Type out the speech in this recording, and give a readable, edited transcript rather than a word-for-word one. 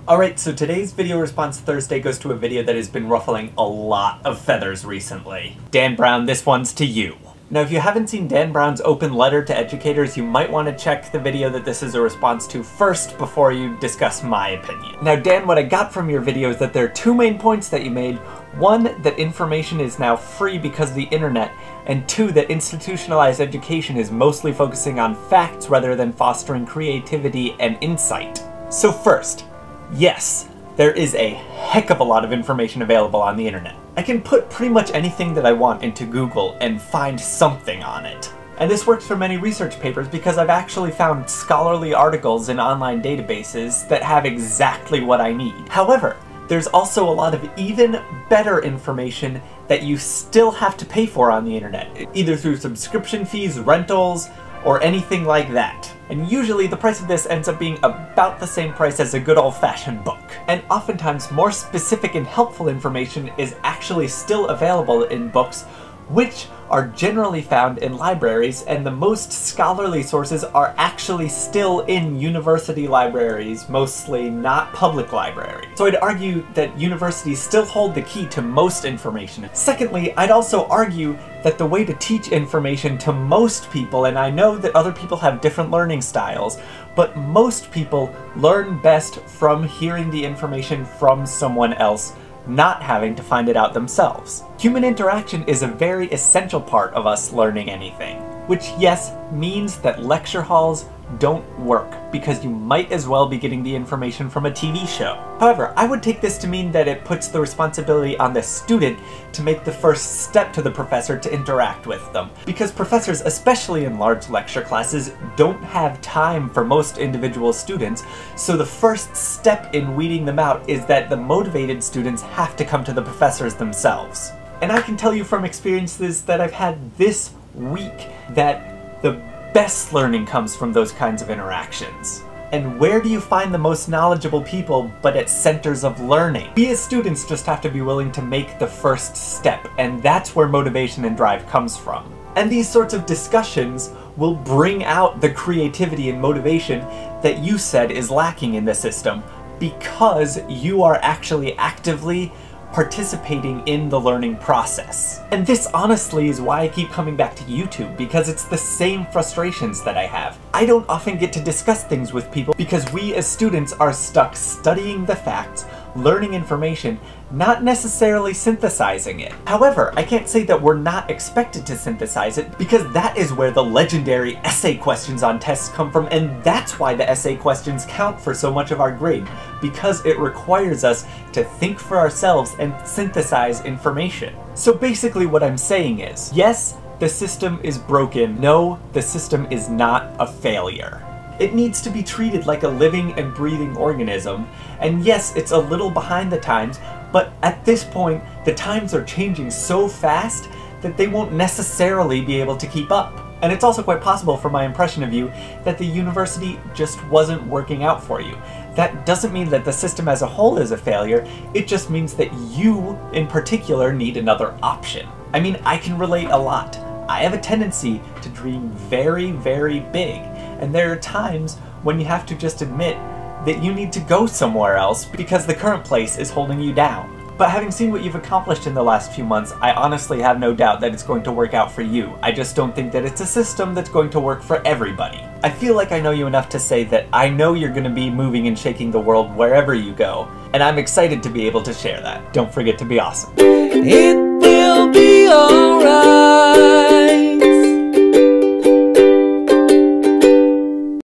Alright, so today's Video Response Thursday goes to a video that has been ruffling a lot of feathers recently. Dan Brown, this one's to you. Now, if you haven't seen Dan Brown's open letter to educators, you might want to check the video that this is a response to first before you discuss my opinion. Now, Dan, what I got from your video is that there are two main points that you made. One, that information is now free because of the internet, and two, that institutionalized education is mostly focusing on facts rather than fostering creativity and insight. So first, yes, there is a heck of a lot of information available on the internet. I can put pretty much anything that I want into Google and find something on it. And this works for many research papers because I've actually found scholarly articles in online databases that have exactly what I need. However, there's also a lot of even better information that you still have to pay for on the internet, either through subscription fees, rentals, or anything like that. And usually the price of this ends up being about the same price as a good old-fashioned book. And oftentimes more specific and helpful information is actually still available in books, which are generally found in libraries, and the most scholarly sources are actually still in university libraries, mostly not public libraries. So I'd argue that universities still hold the key to most information. Secondly, I'd also argue that the way to teach information to most people, and I know that other people have different learning styles, but most people learn best from hearing the information from someone else, not having to find it out themselves. Human interaction is a very essential part of us learning anything, which, yes, means that lecture halls don't work because you might as well be getting the information from a TV show. However, I would take this to mean that it puts the responsibility on the student to make the first step to the professor to interact with them, because professors, especially in large lecture classes, don't have time for most individual students, so the first step in weeding them out is that the motivated students have to come to the professors themselves. And I can tell you from experiences that I've had this week that the best learning comes from those kinds of interactions. And where do you find the most knowledgeable people but at centers of learning? We as students just have to be willing to make the first step, and that's where motivation and drive comes from. And these sorts of discussions will bring out the creativity and motivation that you said is lacking in the system, because you are actually actively participating in the learning process. And this honestly is why I keep coming back to YouTube, because it's the same frustrations that I have. I don't often get to discuss things with people because we as students are stuck studying the facts, learning information, not necessarily synthesizing it. However, I can't say that we're not expected to synthesize it, because that is where the legendary essay questions on tests come from, and that's why the essay questions count for so much of our grade, because it requires us to think for ourselves and synthesize information. So basically what I'm saying is, yes, the system is broken. No, the system is not a failure. It needs to be treated like a living and breathing organism, and yes, it's a little behind the times, but at this point, the times are changing so fast that they won't necessarily be able to keep up. And it's also quite possible, from my impression of you, that the university just wasn't working out for you. That doesn't mean that the system as a whole is a failure, it just means that you, in particular, need another option. I mean, I can relate a lot. I have a tendency to dream very, very big, and there are times when you have to just admit that you need to go somewhere else because the current place is holding you down. But having seen what you've accomplished in the last few months, I honestly have no doubt that it's going to work out for you. I just don't think that it's a system that's going to work for everybody. I feel like I know you enough to say that I know you're going to be moving and shaking the world wherever you go, and I'm excited to be able to share that. Don't forget to be awesome.